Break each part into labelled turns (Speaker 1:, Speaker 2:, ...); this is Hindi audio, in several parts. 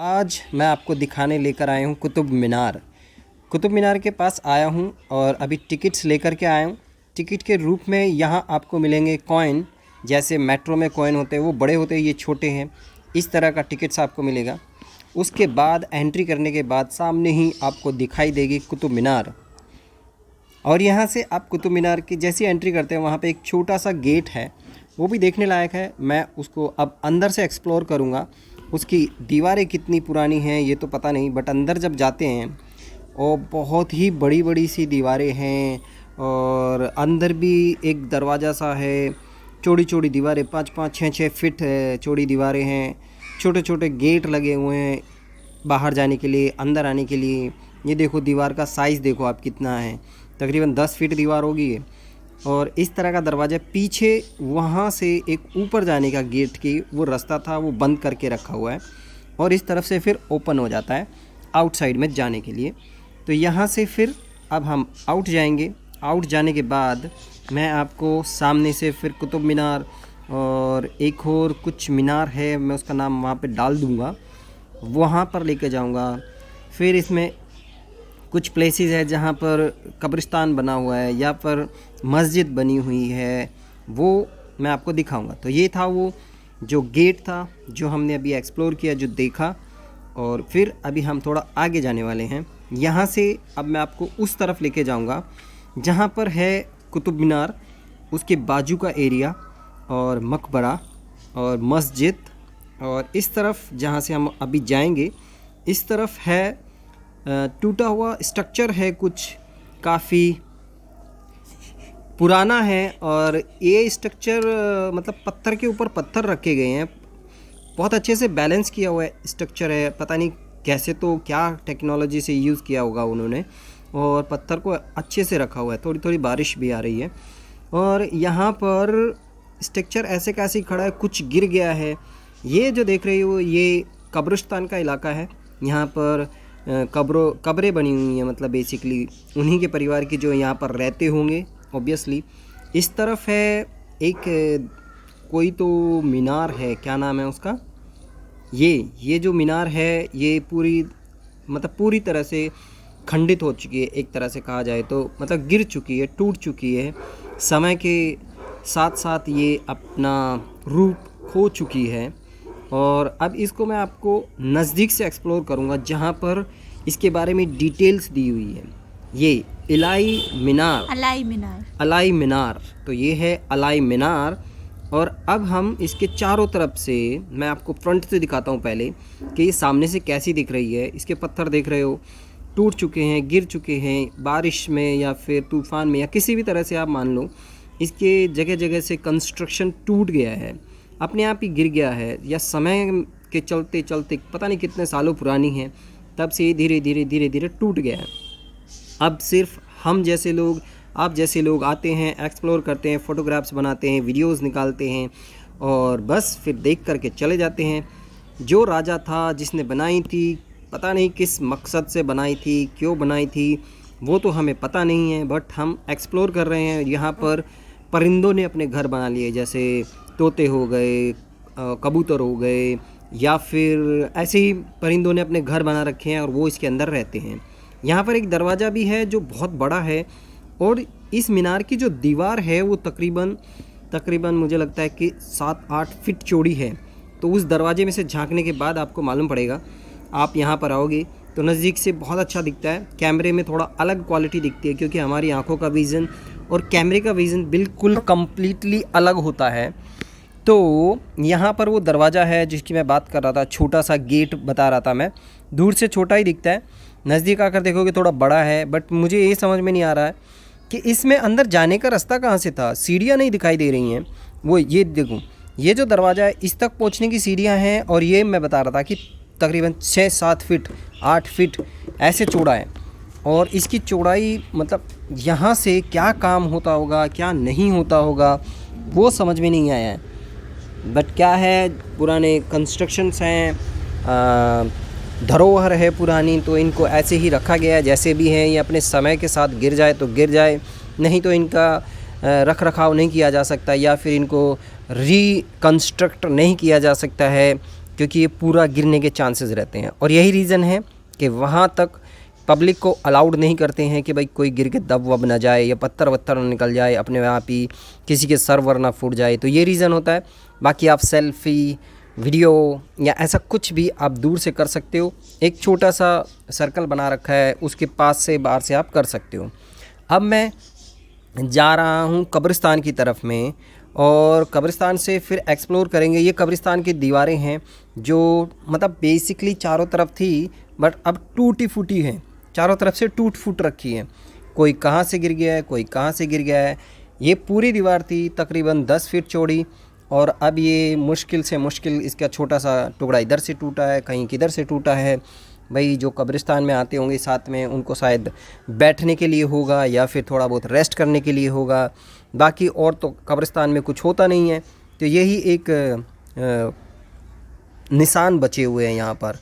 Speaker 1: आज मैं आपको दिखाने लेकर आया हूँ कुतुब मीनार। कुतुब मीनार के पास आया हूँ और अभी टिकट्स लेकर के आया हूँ। टिकट के रूप में यहाँ आपको मिलेंगे कॉइन। जैसे मेट्रो में कॉइन होते हैं वो बड़े होते हैं, ये छोटे हैं। इस तरह का टिकट्स आपको मिलेगा। उसके बाद एंट्री करने के बाद सामने ही आपको दिखाई देगी कुतुब मीनार। और यहाँ से आप कुतुब मीनार की जैसी एंट्री करते हैं वहाँ पे एक छोटा सा गेट है, वो भी देखने लायक है। मैं उसको अब अंदर से एक्सप्लोर करूँगा। उसकी दीवारें कितनी पुरानी हैं ये तो पता नहीं, बट अंदर जब जाते हैं और बहुत ही बड़ी बड़ी सी दीवारें हैं। और अंदर भी एक दरवाज़ा सा है, चौड़ी चौड़ी दीवारें, 5-5 6-6 फीट चौड़ी दीवारें हैं। छोटे छोटे गेट लगे हुए हैं बाहर जाने के लिए, अंदर आने के लिए। ये देखो दीवार का साइज़ देखो आप कितना है, तकरीबन 10 फीट दीवार होगी ये। और इस तरह का दरवाज़ा पीछे वहाँ से एक ऊपर जाने का गेट की वो रास्ता था, वो बंद करके रखा हुआ है और इस तरफ से फिर ओपन हो जाता है आउटसाइड में जाने के लिए। तो यहाँ से फिर अब हम आउट जाएंगे। आउट जाने के बाद मैं आपको सामने से फिर कुतुब मीनार और एक और कुछ मीनार है, मैं उसका नाम वहाँ पे डाल दूँगा, वहाँ पर लेके जाऊँगा। फिर इसमें कुछ प्लेसेस है जहाँ पर कब्रिस्तान बना हुआ है या पर मस्जिद बनी हुई है, वो मैं आपको दिखाऊंगा। तो ये था वो जो गेट था जो हमने अभी एक्सप्लोर किया, जो देखा। और फिर अभी हम थोड़ा आगे जाने वाले हैं। यहाँ से अब मैं आपको उस तरफ लेके जाऊँगा जहाँ पर है कुतुब मीनार, उसके बाजू का एरिया और मकबरा और मस्जिद। और इस तरफ जहाँ से हम अभी जाएंगे इस तरफ है टूटा हुआ स्ट्रक्चर है, कुछ काफ़ी पुराना है। और ये स्ट्रक्चर मतलब पत्थर के ऊपर पत्थर रखे गए हैं, बहुत अच्छे से बैलेंस किया हुआ स्ट्रक्चर है। पता नहीं कैसे, तो क्या टेक्नोलॉजी से यूज़ किया होगा उन्होंने, और पत्थर को अच्छे से रखा हुआ है। थोड़ी थोड़ी बारिश भी आ रही है और यहाँ पर स्ट्रक्चर ऐसे कैसे खड़ा है, कुछ गिर गया है। ये जो देख रही हो ये कब्रिस्तान का इलाका है। यहाँ पर कब्रें बनी हुई हैं, मतलब बेसिकली उन्हीं के परिवार की जो यहाँ पर रहते होंगे ऑब्वियसली। इस तरफ है एक कोई तो मीनार है, क्या नाम है उसका, ये जो मीनार है ये पूरी तरह से खंडित हो चुकी है, एक तरह से कहा जाए तो। मतलब गिर चुकी है, टूट चुकी है, समय के साथ साथ ये अपना रूप खो चुकी है। और अब इसको मैं आपको नज़दीक से एक्सप्लोर करूँगा जहाँ पर इसके बारे में डिटेल्स दी हुई है। ये अलाई मीनार, तो ये है अलाई मीनार। और अब हम इसके चारों तरफ से, मैं आपको फ्रंट से दिखाता हूँ पहले कि ये सामने से कैसी दिख रही है। इसके पत्थर देख रहे हो, टूट चुके हैं, गिर चुके हैं बारिश में या फिर तूफ़ान में या किसी भी तरह से आप मान लो। इसके जगह जगह से कंस्ट्रक्शन टूट गया है, अपने आप ही गिर गया है, या समय के चलते चलते पता नहीं कितने सालों पुरानी है, तब से धीरे धीरे टूट गया है। अब सिर्फ हम जैसे लोग, आप जैसे लोग आते हैं, एक्सप्लोर करते हैं, फ़ोटोग्राफ्स बनाते हैं, वीडियोस निकालते हैं और बस फिर देख करके चले जाते हैं। जो राजा था जिसने बनाई थी, पता नहीं किस मकसद से बनाई थी, क्यों बनाई थी, वो तो हमें पता नहीं है, बट हम एक्सप्लोर कर रहे हैं। यहाँ पर परिंदों ने अपने घर बना लिए, जैसे तोते हो गए, कबूतर हो गए, या फिर ऐसे ही परिंदों ने अपने घर बना रखे हैं और वो इसके अंदर रहते हैं। यहाँ पर एक दरवाज़ा भी है जो बहुत बड़ा है। और इस मीनार की जो दीवार है वो तकरीबन मुझे लगता है कि 7-8 फीट चौड़ी है। तो उस दरवाजे में से झांकने के बाद आपको मालूम पड़ेगा, आप यहाँ पर आओगे तो नज़दीक से बहुत अच्छा दिखता है। कैमरे में थोड़ा अलग क्वालिटी दिखती है क्योंकि हमारी आँखों का विज़न और कैमरे का विज़न बिल्कुल कम्प्लीटली अलग होता है। तो यहाँ पर वो दरवाज़ा है जिसकी मैं बात कर रहा था, छोटा सा गेट बता रहा था मैं। दूर से छोटा ही दिखता है, नज़दीक आकर देखोगे थोड़ा बड़ा है। बट मुझे ये समझ में नहीं आ रहा है कि इसमें अंदर जाने का रास्ता कहाँ से था। सीढ़ियाँ नहीं दिखाई दे रही हैं। वो ये देखो, ये जो दरवाज़ा है इस तक पहुँचने की सीढ़ियाँ हैं। और ये मैं बता रहा था कि तकरीबन 6-7 फीट 8 फीट ऐसे चौड़ा है। और इसकी चौड़ाई मतलब यहाँ से क्या काम होता होगा, क्या नहीं होता होगा, वो समझ में नहीं आया है। बट क्या है, पुराने कंस्ट्रक्शंस हैं, धरोहर है पुरानी, तो इनको ऐसे ही रखा गया है जैसे भी हैं। ये अपने समय के साथ गिर जाए तो गिर जाए, नहीं तो इनका रख रखाव नहीं किया जा सकता या फिर इनको रिकंस्ट्रक्ट नहीं किया जा सकता है। क्योंकि ये पूरा गिरने के चांसेस रहते हैं। और यही रीज़न है कि वहाँ तक पब्लिक को अलाउड नहीं करते हैं कि भाई कोई गिर के दब वब ना जाए या पत्थर वत्थर ना निकल जाए अपने आप ही, किसी के सर वर ना फूट जाए। तो ये रीज़न होता है। बाकी आप सेल्फ़ी, वीडियो या ऐसा कुछ भी आप दूर से कर सकते हो। एक छोटा सा सर्कल बना रखा है, उसके पास से बाहर से आप कर सकते हो। अब मैं जा रहा हूँ कब्रिस्तान की तरफ में, और कब्रिस्तान से फिर एक्सप्लोर करेंगे। ये कब्रिस्तान की दीवारें हैं जो मतलब बेसिकली चारों तरफ थी, बट अब टूटी फूटी हैं, चारों तरफ से टूट फूट रखी है। कोई कहाँ से गिर गया है, कोई कहाँ से गिर गया है। ये पूरी दीवार थी तकरीबन 10 फीट चौड़ी, और अब ये मुश्किल से मुश्किल इसका छोटा सा टुकड़ा इधर से टूटा है, कहीं किधर से टूटा है। भाई जो कब्रिस्तान में आते होंगे साथ में, उनको शायद बैठने के लिए होगा या फिर थोड़ा बहुत रेस्ट करने के लिए होगा। बाकी और तो कब्रिस्तान में कुछ होता नहीं है। तो यही एक निशान बचे हुए हैं यहाँ पर,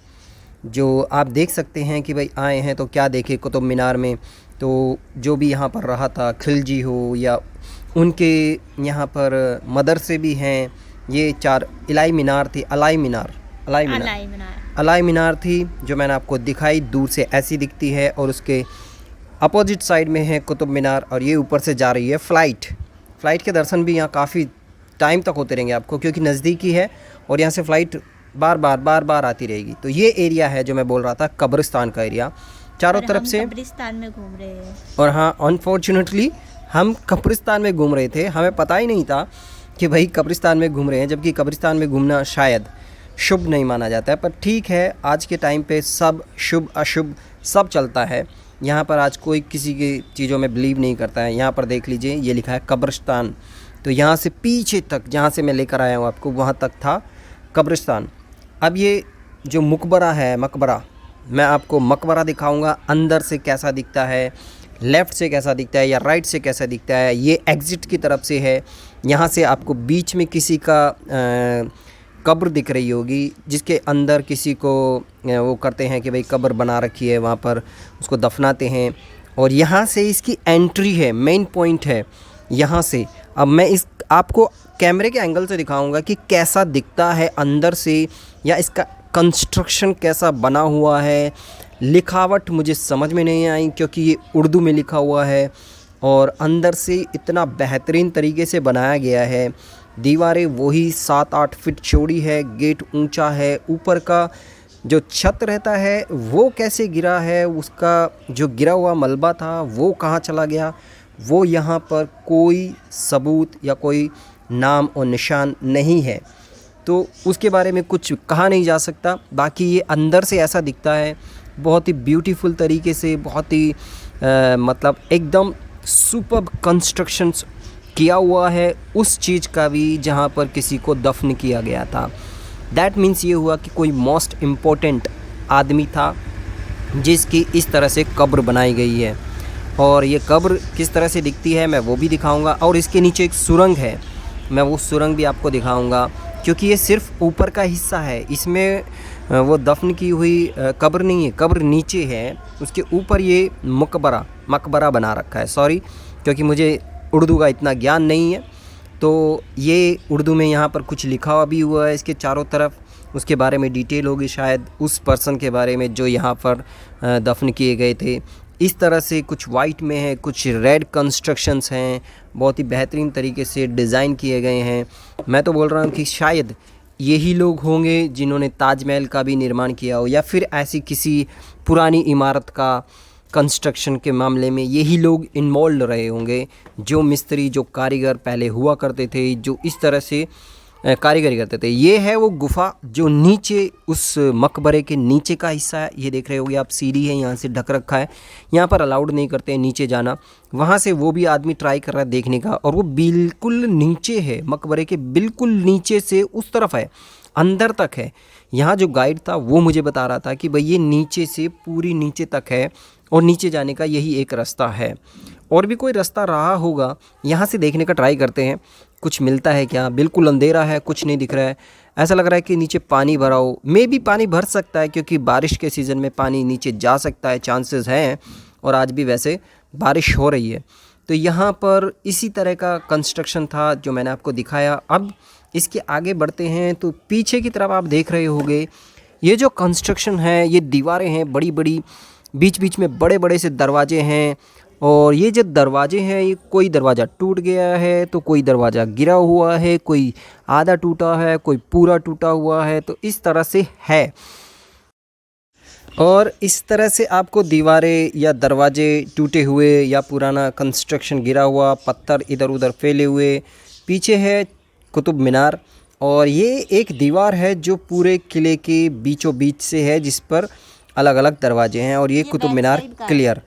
Speaker 1: जो आप देख सकते हैं कि भाई आए हैं तो क्या देखे कुतुब मीनार में। तो जो भी यहाँ पर रहा था, खिलजी हो या उनके यहाँ पर मदरसे भी हैं। ये 4 इलाई मीनार थी, अलाई मीनार थी, जो मैंने आपको दिखाई, दूर से ऐसी दिखती है। और उसके अपोजिट साइड में है कुतुब मीनार, और ये ऊपर से जा रही है फ़्लाइट के दर्शन भी यहाँ काफ़ी टाइम तक होते रहेंगे आपको, क्योंकि नज़दीकी है और यहाँ से फ़्लाइट बार बार आती रहेगी। तो ये एरिया है जो मैं बोल रहा था, कब्रिस्तान का एरिया, चारों तरफ से
Speaker 2: कब्रिस्तान में घूम रहे हैं।
Speaker 1: और हाँ, अनफॉर्चुनेटली हम कब्रिस्तान में घूम रहे थे, हमें पता ही नहीं था कि भाई कब्रिस्तान में घूम रहे हैं, जबकि कब्रिस्तान में घूमना शायद शुभ नहीं माना जाता है। पर ठीक है, आज के टाइम पे सब शुभ अशुभ सब चलता है। यहाँ पर आज कोई किसी की चीज़ों में बिलीव नहीं करता है। यहाँ पर देख लीजिए, ये लिखा है कब्रिस्तान। तो यहाँ से पीछे तक, जहाँ से मैं लेकर आया हूँ आपको, वहाँ तक था कब्रिस्तान। अब ये जो मकबरा है, मैं आपको मकबरा दिखाऊंगा अंदर से कैसा दिखता है, लेफ़्ट से कैसा दिखता है या राइट से कैसा दिखता है। ये एग्ज़िट की तरफ से है। यहाँ से आपको बीच में किसी का कब्र दिख रही होगी, जिसके अंदर किसी को वो करते हैं कि भाई कब्र बना रखी है, वहाँ पर उसको दफनाते हैं। और यहाँ से इसकी एंट्री है, मेन पॉइंट है यहाँ से। अब मैं इस आपको कैमरे के एंगल से दिखाऊंगा कि कैसा दिखता है अंदर से, या इसका कंस्ट्रक्शन कैसा बना हुआ है। लिखावट मुझे समझ में नहीं आई, क्योंकि ये उर्दू में लिखा हुआ है, और अंदर से इतना बेहतरीन तरीके से बनाया गया है। दीवारें वही 7-8 फीट चौड़ी है, गेट ऊंचा है, ऊपर का जो छत रहता है वो कैसे गिरा है, उसका जो गिरा हुआ मलबा था वो कहाँ चला गया, वो यहाँ पर कोई सबूत या कोई नाम और निशान नहीं है। तो उसके बारे में कुछ कहा नहीं जा सकता। बाकी ये अंदर से ऐसा दिखता है, बहुत ही ब्यूटीफुल तरीके से, बहुत ही मतलब एकदम सुपर्ब कंस्ट्रक्शंस किया हुआ है उस चीज़ का भी जहाँ पर किसी को दफन किया गया था। दैट मीन्स ये हुआ कि कोई मोस्ट इम्पोर्टेंट आदमी था जिसकी इस तरह से कब्र बनाई गई है। और ये कब्र किस तरह से दिखती है मैं वो भी दिखाऊंगा। और इसके नीचे एक सुरंग है, मैं वो सुरंग भी आपको दिखाऊंगा, क्योंकि ये सिर्फ ऊपर का हिस्सा है, इसमें वो दफन की हुई कब्र नहीं है, कब्र नीचे है, उसके ऊपर ये मकबरा बना रखा है। सॉरी, क्योंकि मुझे उर्दू का इतना ज्ञान नहीं है, तो ये उर्दू में यहाँ पर कुछ लिखा हुआ भी हुआ है इसके चारों तरफ, उसके बारे में डिटेल होगी शायद उस पर्सन के बारे में जो यहाँ पर दफन किए गए थे। इस तरह से कुछ वाइट में है, कुछ रेड कंस्ट्रक्शंस हैं, बहुत ही बेहतरीन तरीके से डिज़ाइन किए गए हैं। मैं तो बोल रहा हूँ कि शायद यही लोग होंगे जिन्होंने ताजमहल का भी निर्माण किया हो, या फिर ऐसी किसी पुरानी इमारत का कंस्ट्रक्शन के मामले में यही लोग इन्वॉल्व रहे होंगे, जो मिस्त्री, जो कारीगर पहले हुआ करते थे, जो इस तरह से कारीगरी करते थे। ये है वो गुफ़ा जो नीचे उस मकबरे के नीचे का हिस्सा है। ये देख रहे होगे आप, सीढ़ी है, यहाँ से ढक रखा है, यहाँ पर अलाउड नहीं करते हैं नीचे जाना। वहाँ से वो भी आदमी ट्राई कर रहा है देखने का, और वो बिल्कुल नीचे है, मकबरे के बिल्कुल नीचे से उस तरफ है, अंदर तक है। यहाँ जो गाइड था वो मुझे बता रहा था कि भाई ये नीचे से पूरी नीचे तक है, और नीचे जाने का यही एक रास्ता है। और भी कोई रास्ता रहा होगा, यहाँ से देखने का ट्राई करते हैं कुछ मिलता है क्या। बिल्कुल अंधेरा है, कुछ नहीं दिख रहा है, ऐसा लग रहा है कि नीचे पानी भरा हो। मे भी पानी भर सकता है, क्योंकि बारिश के सीज़न में पानी नीचे जा सकता है, चांसेस हैं, और आज भी वैसे बारिश हो रही है। तो यहाँ पर इसी तरह का कंस्ट्रक्शन था जो मैंने आपको दिखाया। अब इसके आगे बढ़ते हैं तो पीछे की तरफ आप देख रहे होंगे ये जो कंस्ट्रक्शन है, ये दीवारें हैं बड़ी बड़ी, बीच बीच में बड़े बड़े से दरवाजे हैं। और ये जो दरवाजे हैं, ये कोई दरवाज़ा टूट गया है तो कोई दरवाज़ा गिरा हुआ है, कोई आधा टूटा है, कोई पूरा टूटा हुआ है, तो इस तरह से है। और इस तरह से आपको दीवारें या दरवाजे टूटे हुए या पुराना कंस्ट्रक्शन गिरा हुआ, पत्थर इधर उधर फैले हुए। पीछे है कुतुब मीनार, और ये एक दीवार है जो पूरे किले के बीचों बीच से है, जिस पर अलग अलग दरवाजे हैं। और ये Qutub Minar clear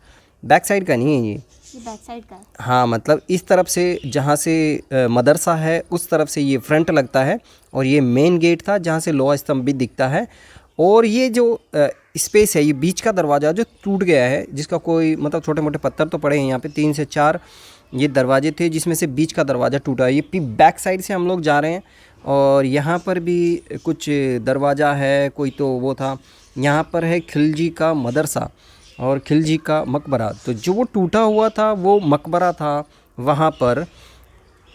Speaker 1: back side का नहीं है, ये
Speaker 2: बैक साइड का।
Speaker 1: हाँ, मतलब इस तरफ से जहाँ से मदरसा है उस तरफ से ये फ्रंट लगता है, और ये मेन गेट था जहाँ से लोहा स्तंभ भी दिखता है। और ये जो स्पेस है, ये बीच का दरवाज़ा जो टूट गया है, जिसका कोई मतलब छोटे मोटे पत्थर तो पड़े हैं यहाँ पे, 3 से 4 ये दरवाजे थे जिसमें से बीच का दरवाज़ा टूटा है। ये बैक साइड से हम लोग जा रहे हैं, और यहाँ पर भी कुछ दरवाज़ा है, कोई तो वो था। यहाँ पर है खिलजी का मदरसा और खिलजी का मकबरा। तो जो वो टूटा हुआ था वो मकबरा था वहाँ पर।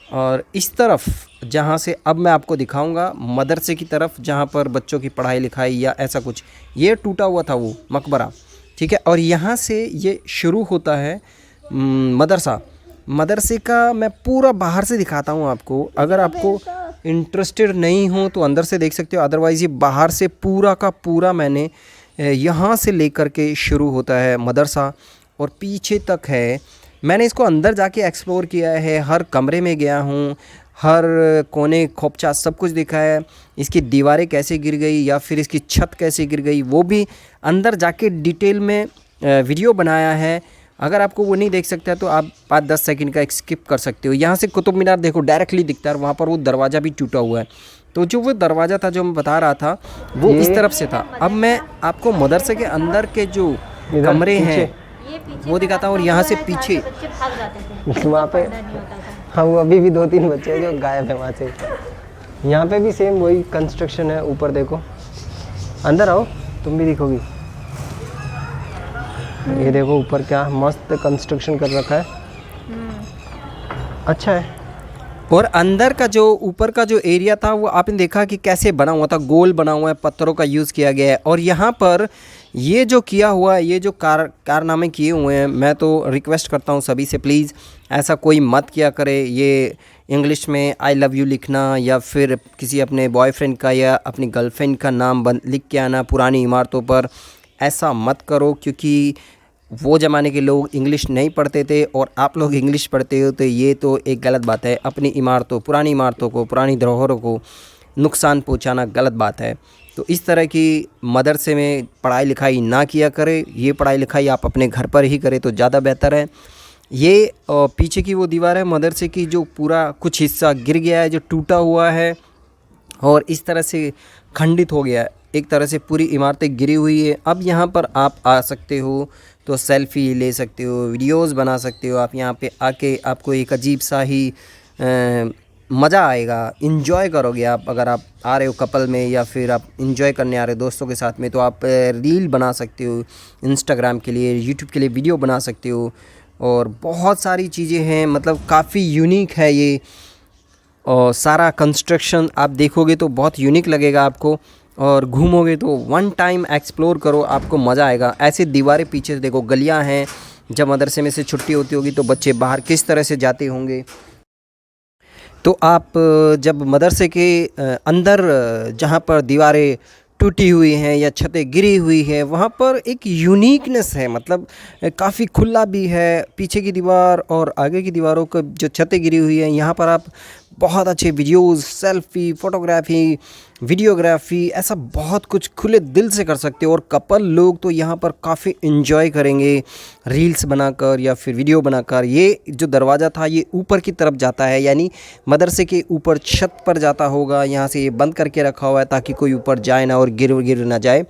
Speaker 1: और इस तरफ जहाँ से अब मैं आपको दिखाऊंगा मदरसे की तरफ, जहाँ पर बच्चों की पढ़ाई लिखाई या ऐसा कुछ, ये टूटा हुआ था वो मकबरा, ठीक है। और यहाँ से ये शुरू होता है मदरसा। मदरसे का मैं पूरा बाहर से दिखाता हूँ आपको। अगर आपको इंटरेस्टेड नहीं हो तो अंदर से देख सकते हो, अदरवाइज़ ये बाहर से पूरा का पूरा मैंने यहाँ से लेकर के शुरू होता है मदरसा और पीछे तक है। मैंने इसको अंदर जाके एक्सप्लोर किया है, हर कमरे में गया हूँ, हर कोने खोपचा सब कुछ देखा है। इसकी दीवारें कैसे गिर गई या फिर इसकी छत कैसे गिर गई वो भी अंदर जाके डिटेल में वीडियो बनाया है। अगर आपको वो नहीं देख सकता है तो आप 5-10 सेकंड का स्किप कर सकते हो। यहाँ से कुतुब मीनार देखो डायरेक्टली दिखता है, वहाँ पर वो दरवाज़ा भी टूटा हुआ है। तो जो वो दरवाज़ा था जो मैं बता रहा था वो इस तरफ से था। अब मैं आपको मदरसे के अंदर के जो कमरे हैं वो दिखाता हूँ। और यहाँ से पीछे
Speaker 3: वहाँ पे हाँ, वो अभी भी 2-3 बच्चे हैं जो गायब है वहाँ से। यहाँ पे भी सेम वही कंस्ट्रक्शन है। ऊपर देखो, अंदर आओ तुम भी दिखोगी। ये देखो ऊपर क्या मस्त कंस्ट्रक्शन कर रखा है, अच्छा है।
Speaker 1: और अंदर का जो ऊपर का जो एरिया था वो आपने देखा कि कैसे बना हुआ था, गोल बना हुआ है, पत्थरों का यूज़ किया गया है। और यहाँ पर ये जो किया हुआ है, ये जो कारनामे किए हुए हैं, मैं तो रिक्वेस्ट करता हूँ सभी से प्लीज़ ऐसा कोई मत किया करे। ये इंग्लिश में आई लव यू लिखना या फिर किसी अपने बॉयफ्रेंड का या अपनी गर्लफ्रेंड का नाम लिख के आना पुरानी इमारतों पर, ऐसा मत करो। क्योंकि वो ज़माने के लोग इंग्लिश नहीं पढ़ते थे और आप लोग इंग्लिश पढ़ते हो, तो ये तो एक गलत बात है। अपनी इमारतों, पुरानी इमारतों को, पुरानी धरोहरों को नुकसान पहुंचाना गलत बात है। तो इस तरह की मदरसे में पढ़ाई लिखाई ना किया करें। ये पढ़ाई लिखाई आप अपने घर पर ही करें तो ज़्यादा बेहतर है। ये पीछे की वो दीवार है मदरसे की जो पूरा कुछ हिस्सा गिर गया है, जो टूटा हुआ है और इस तरह से खंडित हो गया है। एक तरह से पूरी इमारतें गिरी हुई है। अब यहाँ पर आप आ सकते हो तो सेल्फ़ी ले सकते हो, वीडियोस बना सकते हो। आप यहाँ पे आके आपको एक अजीब सा ही मज़ा आएगा, इन्जॉय करोगे आप। अगर आप आ रहे हो कपल में या फिर आप इन्जॉय करने आ रहे हो दोस्तों के साथ में, तो आप रील बना सकते हो इंस्टाग्राम के लिए, यूट्यूब के लिए वीडियो बना सकते हो। और बहुत सारी चीज़ें हैं, मतलब काफ़ी यूनिक है ये। और सारा कंस्ट्रक्शन आप देखोगे तो बहुत यूनिक लगेगा आपको, और घूमोगे तो वन टाइम एक्सप्लोर करो, आपको मज़ा आएगा। ऐसे दीवारें पीछे से देखो, गलियां हैं। जब मदरसे में से छुट्टी होती होगी तो बच्चे बाहर किस तरह से जाते होंगे। तो आप जब मदरसे के अंदर जहाँ पर दीवारें टूटी हुई हैं या छतें गिरी हुई है, वहाँ पर एक यूनिकनेस है, मतलब काफ़ी खुला भी है। पीछे की दीवार और आगे की दीवारों को जो छतें गिरी हुई हैं, यहाँ पर आप बहुत अच्छे वीडियोस, सेल्फ़ी, फ़ोटोग्राफी, वीडियोग्राफी, ऐसा बहुत कुछ खुले दिल से कर सकते हो। और कपल लोग तो यहाँ पर काफ़ी इन्जॉय करेंगे रील्स बनाकर या फिर वीडियो बनाकर। ये जो दरवाज़ा था ये ऊपर की तरफ जाता है, यानी मदरसे के ऊपर छत पर जाता होगा। यहाँ से ये बंद करके रखा हुआ है ताकि कोई ऊपर जाए ना और गिर ना जाए।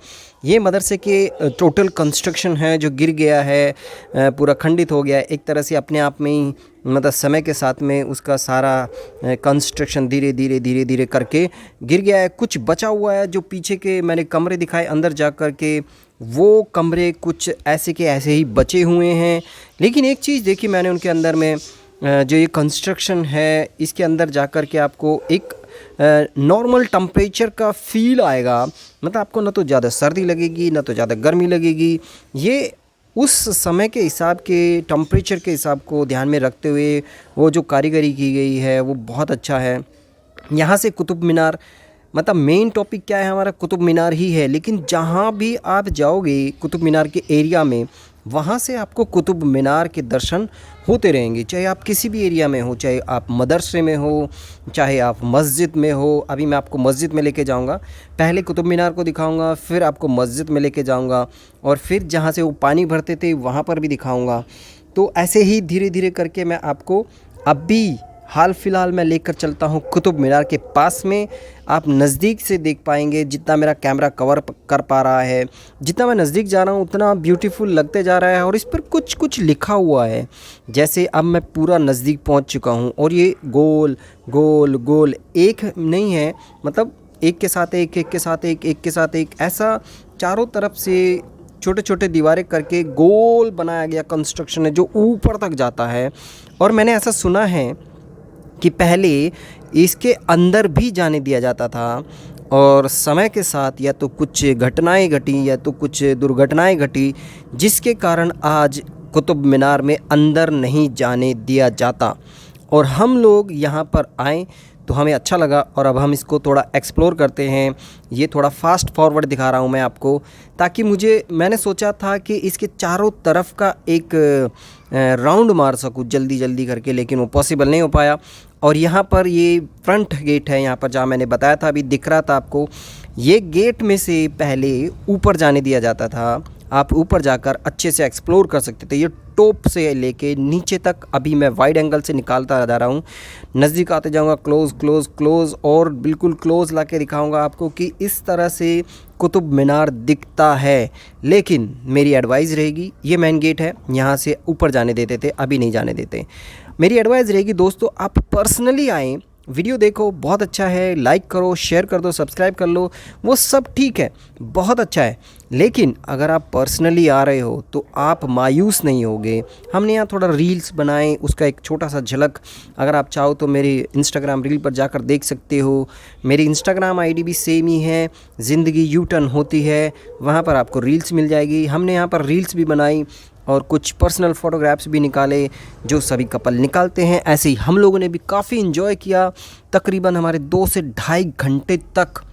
Speaker 1: ये मदरसे के टोटल कंस्ट्रक्शन है जो गिर गया है, पूरा खंडित हो गया है एक तरह से अपने आप में ही। मतलब समय के साथ में उसका सारा कंस्ट्रक्शन धीरे धीरे करके गिर गया है। कुछ बचा हुआ है, जो पीछे के मैंने कमरे दिखाए अंदर जा कर के, वो कमरे कुछ ऐसे के ऐसे ही बचे हुए हैं। लेकिन एक चीज़ देखी मैंने उनके अंदर में, जो ये कंस्ट्रक्शन है इसके अंदर जा कर के आपको एक नॉर्मल टेम्परेचर का फील आएगा। मतलब आपको ना तो ज़्यादा सर्दी लगेगी ना तो ज़्यादा गर्मी लगेगी। ये उस समय के हिसाब के टेम्परेचर के हिसाब को ध्यान में रखते हुए वो जो कारीगरी की गई है वो बहुत अच्छा है। यहाँ से कुतुब मीनार, मतलब मेन टॉपिक क्या है हमारा, कुतुब मीनार ही है। लेकिन जहाँ भी आप जाओगे कुतुब मीनार के एरिया में, वहाँ से आपको कुतुब मीनार के दर्शन होते रहेंगे। चाहे आप किसी भी एरिया में हो, चाहे आप मदरसे में हो, चाहे आप मस्जिद में हो। अभी मैं आपको मस्जिद में लेके जाऊँगा, पहले कुतुब मीनार को दिखाऊँगा, फिर आपको मस्जिद में लेके जाऊँगा, और फिर जहाँ से वो पानी भरते थे वहाँ पर भी दिखाऊँगा। तो ऐसे ही धीरे धीरे करके मैं आपको अभी हाल फ़िलहाल मैं लेकर चलता हूँ कुतुब मीनार के पास में। आप नज़दीक से देख पाएंगे, जितना मेरा कैमरा कवर कर पा रहा है, जितना मैं नज़दीक जा रहा हूँ उतना ब्यूटीफुल लगते जा रहा है। और इस पर कुछ कुछ लिखा हुआ है। जैसे अब मैं पूरा नज़दीक पहुँच चुका हूँ और ये गोल गोल गोल एक नहीं है, मतलब एक के साथ एक, एक के साथ एक, एक के साथ एक, ऐसा चारों तरफ से छोटे छोटे दीवारें करके गोल बनाया गया कंस्ट्रक्शन है जो ऊपर तक जाता है। और मैंने ऐसा सुना है कि पहले इसके अंदर भी जाने दिया जाता था, और समय के साथ या तो कुछ घटनाएं घटी या तो कुछ दुर्घटनाएं घटी, जिसके कारण आज कुतुब मीनार में अंदर नहीं जाने दिया जाता। और हम लोग यहाँ पर आए तो हमें अच्छा लगा, और अब हम इसको थोड़ा एक्सप्लोर करते हैं। ये थोड़ा फास्ट फॉरवर्ड दिखा रहा हूँ मैं आपको, ताकि मैंने सोचा था कि इसके चारों तरफ का एक राउंड मार सकूँ जल्दी जल्दी करके, लेकिन वो पॉसिबल नहीं हो पाया। और यहाँ पर ये फ्रंट गेट है, यहाँ पर जहाँ मैंने बताया था अभी दिख रहा था आपको, ये गेट में से पहले ऊपर जाने दिया जाता था। आप ऊपर जाकर अच्छे से एक्सप्लोर कर सकते थे। ये टॉप से लेके नीचे तक अभी मैं वाइड एंगल से निकालता जा रहा हूँ, नज़दीक आते जाऊँगा, क्लोज़ क्लोज़ क्लोज़, और बिल्कुल क्लोज़ ला के दिखाऊँगा आपको कि इस तरह से कुतुब मीनार दिखता है। लेकिन मेरी एडवाइस रहेगी, ये मेन गेट है, यहाँ से ऊपर जाने देते थे, अभी नहीं जाने देते। मेरी एडवाइस रहेगी दोस्तों, आप पर्सनली आएँ, वीडियो देखो, बहुत अच्छा है, लाइक करो, शेयर कर दो, सब्सक्राइब कर लो, वो सब ठीक है, बहुत अच्छा है। लेकिन अगर आप पर्सनली आ रहे हो तो आप मायूस नहीं होगे। हमने यहाँ थोड़ा रील्स बनाए, उसका एक छोटा सा झलक अगर आप चाहो तो मेरी इंस्टाग्राम रील पर जाकर देख सकते हो। मेरी इंस्टाग्राम आईडी भी सेम ही है, ज़िंदगी यू टर्न होती है, वहाँ पर आपको रील्स मिल जाएगी। हमने यहाँ पर रील्स भी बनाई और कुछ पर्सनल फ़ोटोग्राफ्स भी निकाले जो सभी कपल निकालते हैं। ऐसे ही हम लोगों ने भी काफ़ी इन्जॉय किया। तकरीबन हमारे 2 से ढाई घंटे तक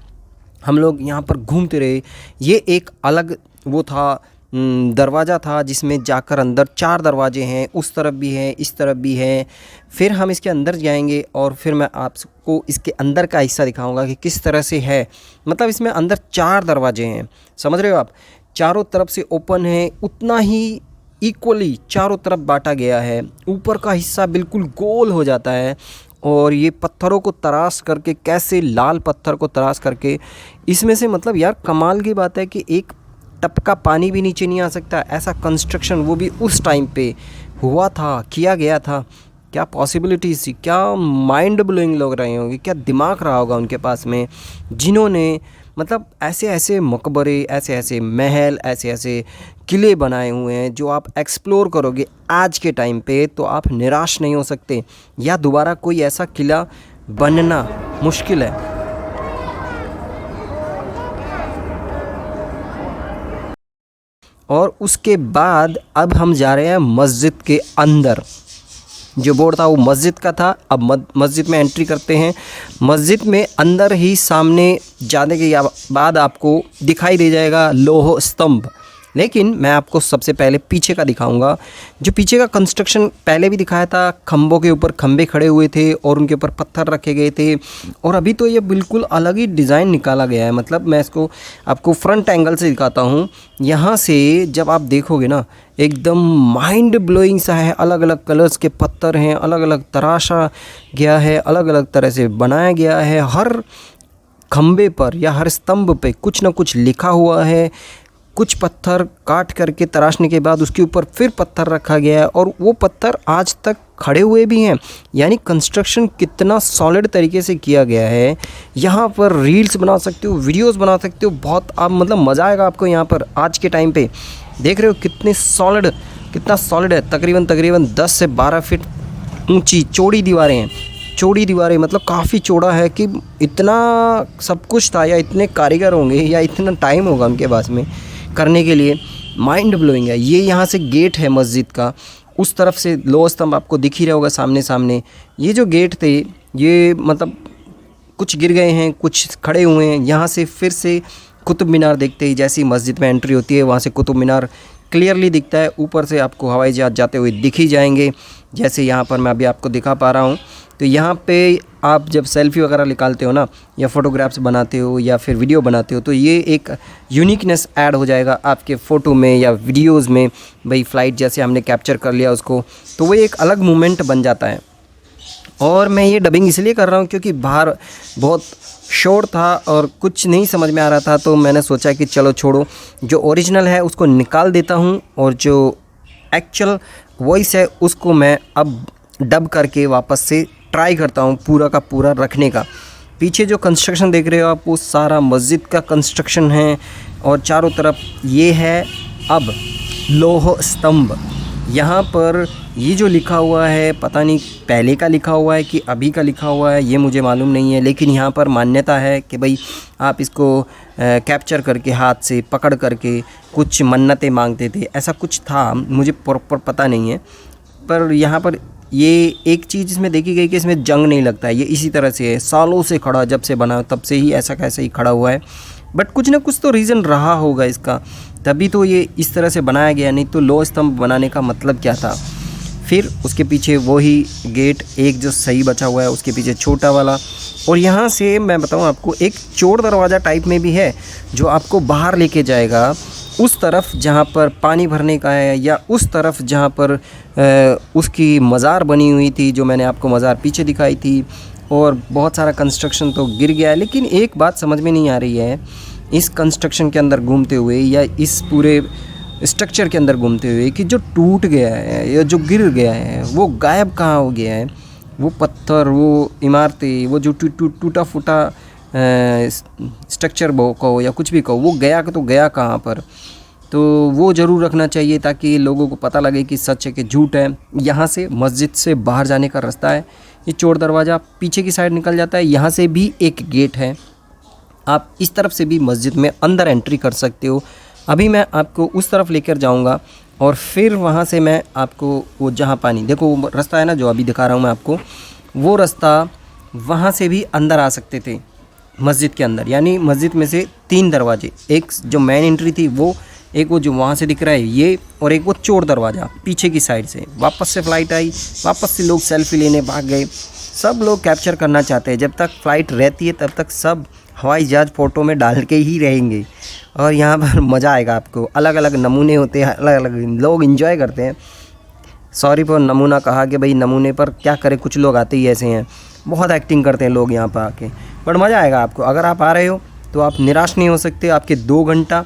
Speaker 1: हम लोग यहाँ पर घूमते रहे। ये एक अलग वो था, दरवाज़ा था जिसमें जाकर अंदर 4 दरवाजे हैं, उस तरफ भी हैं, इस तरफ भी हैं। फिर हम इसके अंदर जाएंगे और फिर मैं आपको इसके अंदर का हिस्सा दिखाऊंगा कि किस तरह से है। मतलब इसमें अंदर 4 दरवाजे हैं, समझ रहे हो आप, चारों तरफ से ओपन है, उतना ही इक्वली चारों तरफ बांटा गया है। ऊपर का हिस्सा बिल्कुल गोल हो जाता है, और ये पत्थरों को तराश करके, कैसे लाल पत्थर को तराश करके इसमें से, मतलब यार कमाल की बात है कि एक टपका पानी भी नीचे नहीं आ सकता, ऐसा कंस्ट्रक्शन वो भी उस टाइम पे हुआ था, किया गया था। क्या पॉसिबिलिटीज़ थी, क्या माइंड ब्लोइंग लोग रहे होंगे, क्या दिमाग रहा होगा उनके पास में, जिन्होंने मतलब ऐसे ऐसे मकबरे, ऐसे ऐसे महल, ऐसे ऐसे किले बनाए हुए हैं जो आप एक्सप्लोर करोगे आज के टाइम पे तो आप निराश नहीं हो सकते, या दोबारा कोई ऐसा किला बनना मुश्किल है। और उसके बाद अब हम जा रहे हैं मस्जिद के अंदर। जो बोर्ड था वो मस्जिद का था, अब मस्जिद में एंट्री करते हैं। मस्जिद में अंदर ही सामने जाने के बाद आपको दिखाई दे जाएगा लोह स्तंभ, लेकिन मैं आपको सबसे पहले पीछे का दिखाऊंगा। जो पीछे का कंस्ट्रक्शन पहले भी दिखाया था, खंभों के ऊपर खंभे खड़े हुए थे और उनके ऊपर पत्थर रखे गए थे, और अभी तो ये बिल्कुल अलग ही डिज़ाइन निकाला गया है। मतलब मैं इसको आपको फ्रंट एंगल से दिखाता हूँ। यहाँ से जब आप देखोगे ना, एकदम माइंड ब्लोइंग सा है। अलग अलग कलर्स के पत्थर हैं, अलग अलग तराशा गया है, अलग अलग तरह से बनाया गया है। हर खंभे पर या हर स्तंभ पे कुछ ना कुछ लिखा हुआ है। कुछ पत्थर काट करके तराशने के बाद उसके ऊपर फिर पत्थर रखा गया है, और वो पत्थर आज तक खड़े हुए भी हैं। यानी कंस्ट्रक्शन कितना सॉलिड तरीके से किया गया है। यहाँ पर रील्स बना सकते हो, वीडियोस बना सकते हो, बहुत आप मतलब मज़ा आएगा आपको। यहाँ पर आज के टाइम पे देख रहे हो कितना सॉलिड है। तकरीबन 10 से 12 फीट ऊंची चौड़ी दीवारें हैं। चौड़ी दीवारें, मतलब काफ़ी चौड़ा है कि इतना सब कुछ था या इतने कारीगर होंगे या इतना टाइम होगा उनके पास में करने के लिए, माइंड ब्लोइंग है। ये यहाँ से गेट है मस्जिद का, उस तरफ से लोह स्तंभ आपको दिख ही रहा होगा सामने सामने। ये जो गेट थे ये मतलब कुछ गिर गए हैं, कुछ खड़े हुए हैं। यहाँ से फिर से कुतुब मीनार देखते ही जैसी मस्जिद में एंट्री होती है वहाँ से कुतुब मीनार क्लियरली दिखता है। ऊपर से आपको हवाई जहाज़ जाते हुए दिख ही जाएंगे, जैसे यहाँ पर मैं अभी आपको दिखा पा रहा हूँ। तो यहाँ पे आप जब सेल्फ़ी वगैरह निकालते हो ना, या फ़ोटोग्राफ्स बनाते हो या फिर वीडियो बनाते हो, तो ये एक यूनिकनेस ऐड हो जाएगा आपके फ़ोटो में या वीडियोज़ में। भाई फ़्लाइट जैसे हमने कैप्चर कर लिया उसको, तो वो एक अलग मोमेंट बन जाता है। और मैं ये डबिंग इसलिए कर रहा हूँ क्योंकि बाहर बहुत शोर था और कुछ नहीं समझ में आ रहा था, तो मैंने सोचा कि चलो छोड़ो, जो ओरिजिनल है उसको निकाल देता हूँ और जो एक्चुअल वॉइस है उसको मैं अब डब करके वापस से ट्राई करता हूँ पूरा का पूरा रखने का। पीछे जो कंस्ट्रक्शन देख रहे हो आप, वो सारा मस्जिद का कंस्ट्रक्शन है और चारों तरफ ये है अब लोह स्तंभ। यहाँ पर ये जो लिखा हुआ है, पता नहीं पहले का लिखा हुआ है कि अभी का लिखा हुआ है, ये मुझे मालूम नहीं है, लेकिन यहाँ पर मान्यता है कि भाई आप इसको कैप्चर करके हाथ से पकड़ करके कुछ मन्नतें मांगते थे, ऐसा कुछ था, मुझे प्रॉपर पता नहीं है। पर यहाँ पर ये एक चीज़ इसमें देखी गई कि इसमें जंग नहीं लगता है, ये इसी तरह से है, सालों से खड़ा, जब से बना तब से ही ऐसा कैसे ही खड़ा हुआ है। बट कुछ ना कुछ तो रीज़न रहा होगा इसका, तभी तो ये इस तरह से बनाया गया, नहीं तो लोह स्तंभ बनाने का मतलब क्या था। फिर उसके पीछे वही गेट एक जो सही बचा हुआ है, उसके पीछे छोटा वाला, और यहाँ से मैं बताऊँ आपको एक चोर दरवाज़ा टाइप में भी है जो आपको बाहर लेके जाएगा उस तरफ जहाँ पर पानी भरने का है, या उस तरफ जहाँ पर उसकी मज़ार बनी हुई थी, जो मैंने आपको मज़ार पीछे दिखाई थी। और बहुत सारा कंस्ट्रक्शन तो गिर गया है, लेकिन एक बात समझ में नहीं आ रही है, इस कंस्ट्रक्शन के अंदर घूमते हुए या इस पूरे स्ट्रक्चर के अंदर घूमते हुए, कि जो टूट गया है या जो गिर गया है वो गायब कहाँ हो गया है। वो पत्थर, वो इमारतें, वो जो टूटा फूटा स्ट्रक्चर कहो या कुछ भी कहो, वो गया तो गया कहाँ पर। तो वो ज़रूर रखना चाहिए ताकि लोगों को पता लगे कि सच है कि झूठ है। यहाँ से मस्जिद से बाहर जाने का रास्ता है, ये चोर दरवाज़ा पीछे की साइड निकल जाता है। यहाँ से भी एक गेट है, आप इस तरफ से भी मस्जिद में अंदर एंट्री कर सकते हो। अभी मैं आपको उस तरफ लेकर जाऊंगा और फिर वहाँ से मैं आपको वो जहाँ पानी, देखो वो रास्ता है ना जो अभी दिखा रहा हूँ मैं आपको, वो रास्ता वहाँ से भी अंदर आ सकते थे मस्जिद के अंदर। यानी मस्जिद में से 3 दरवाजे, एक जो मेन एंट्री थी वो, एक वो जो वहाँ से दिख रहा है ये, और एक वो चोर दरवाज़ा पीछे की साइड से। वापस से फ़्लाइट आई, वापस से लोग सेल्फ़ी लेने भाग गए। सब लोग कैप्चर करना चाहते हैं, जब तक फ़्लाइट रहती है तब तक सब हवाई जहाज़ फ़ोटो में डाल के ही रहेंगे। और यहाँ पर मज़ा आएगा आपको, अलग अलग नमूने होते हैं, अलग अलग लोग इन्जॉय करते हैं। सॉरी पर नमूना कहा कि भाई नमूने पर क्या करें, कुछ लोग आते ही ऐसे हैं, बहुत एक्टिंग करते हैं लोग यहाँ पर आके। बट मज़ा आएगा आपको, अगर आप आ रहे हो तो आप निराश नहीं हो सकते। आपके 2 घंटा,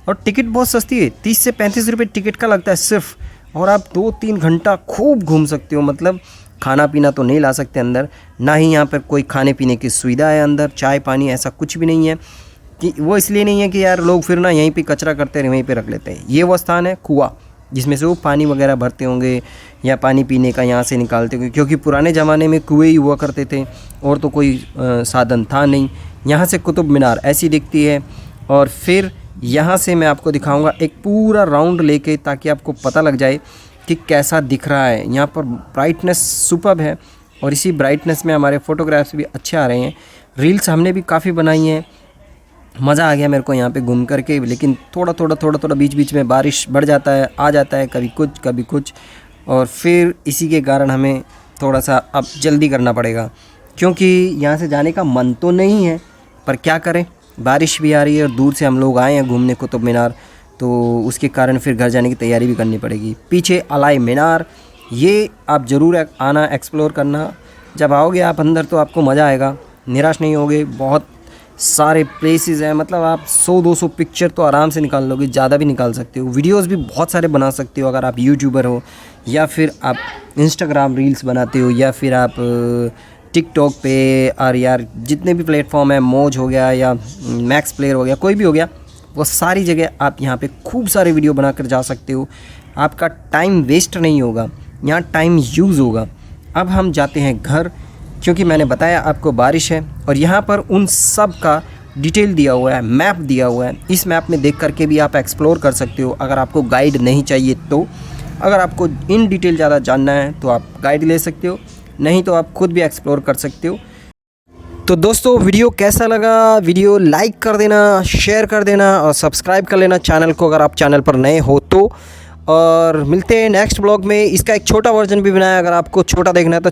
Speaker 1: और टिकट बहुत सस्ती है, 30 से 35 रुपये टिकट का लगता है सिर्फ, और आप 2-3 घंटा खूब घूम सकते हो। मतलब खाना पीना तो नहीं ला सकते अंदर, ना ही यहाँ पर कोई खाने पीने की सुविधा है अंदर, चाय पानी ऐसा कुछ भी नहीं है। कि वो इसलिए नहीं है कि यार लोग फिर ना यहीं पे कचरा करते हैं, वहीं पे रख लेते हैं। ये वो स्थान है कुआं, जिसमें से वो पानी वगैरह भरते होंगे या पानी पीने का यहाँ से निकालते होंगे, क्योंकि पुराने ज़माने में कुएं ही हुआ करते थे और तो कोई साधन था नहीं। यहाँ से कुतुब मीनार ऐसी दिखती है, और फिर यहाँ से मैं आपको दिखाऊंगा एक पूरा राउंड लेके, ताकि आपको पता लग जाए कि कैसा दिख रहा है। यहाँ पर ब्राइटनेस सुपर्ब है, और इसी ब्राइटनेस में हमारे फ़ोटोग्राफ्स भी अच्छे आ रहे हैं। रील्स हमने भी काफ़ी बनाई हैं, मज़ा आ गया मेरे को यहाँ पे घूम करके। लेकिन थोड़ा बीच बीच में बारिश बढ़ जाता है, आ जाता है, कभी कुछ, और फिर इसी के कारण हमें थोड़ा सा अब जल्दी करना पड़ेगा, क्योंकि यहाँ से जाने का मन तो नहीं है, पर क्या करें, बारिश भी आ रही है और दूर से हम लोग आए हैं घूमने कुतुब मीनार, तो उसके कारण फिर घर जाने की तैयारी भी करनी पड़ेगी। पीछे अलाई मीनार, ये आप ज़रूर आना, एक्सप्लोर करना। जब आओगे आप अंदर तो आपको मज़ा आएगा, निराश नहीं होगे। बहुत सारे प्लेसेस हैं, मतलब आप 100-200 पिक्चर तो आराम से निकाल लोगे, ज़्यादा भी निकाल सकते हो। वीडियोस भी बहुत सारे बना सकते हो अगर आप यूट्यूबर हो, या फिर आप इंस्टाग्राम रील्स बनाते हो, या फिर आप टिकटॉक पे, और यार जितने भी प्लेटफॉर्म है, मौज हो गया या मैक्स प्लेयर हो गया, कोई भी हो गया, वो सारी जगह आप यहाँ पे खूब सारे वीडियो बना कर जा सकते हो। आपका टाइम वेस्ट नहीं होगा, यहाँ टाइम यूज़ होगा। अब हम जाते हैं घर। क्योंकि मैंने बताया आपको बारिश है। और यहाँ पर उन सब का डिटेल दिया हुआ है, मैप दिया हुआ है। इस मैप में देख करके भी आप एक्सप्लोर कर सकते हो अगर आपको गाइड नहीं चाहिए तो। अगर आपको इन डिटेल ज़्यादा जानना है तो आप गाइड ले सकते हो, नहीं तो आप खुद भी एक्सप्लोर कर सकते हो। तो दोस्तों वीडियो कैसा लगा, वीडियो लाइक कर देना, शेयर कर देना और सब्सक्राइब कर लेना चैनल को अगर आप चैनल पर नए हो तो। और मिलते हैं नेक्स्ट ब्लॉग में। इसका एक छोटा वर्जन भी बनाया, अगर आपको छोटा देखना है तो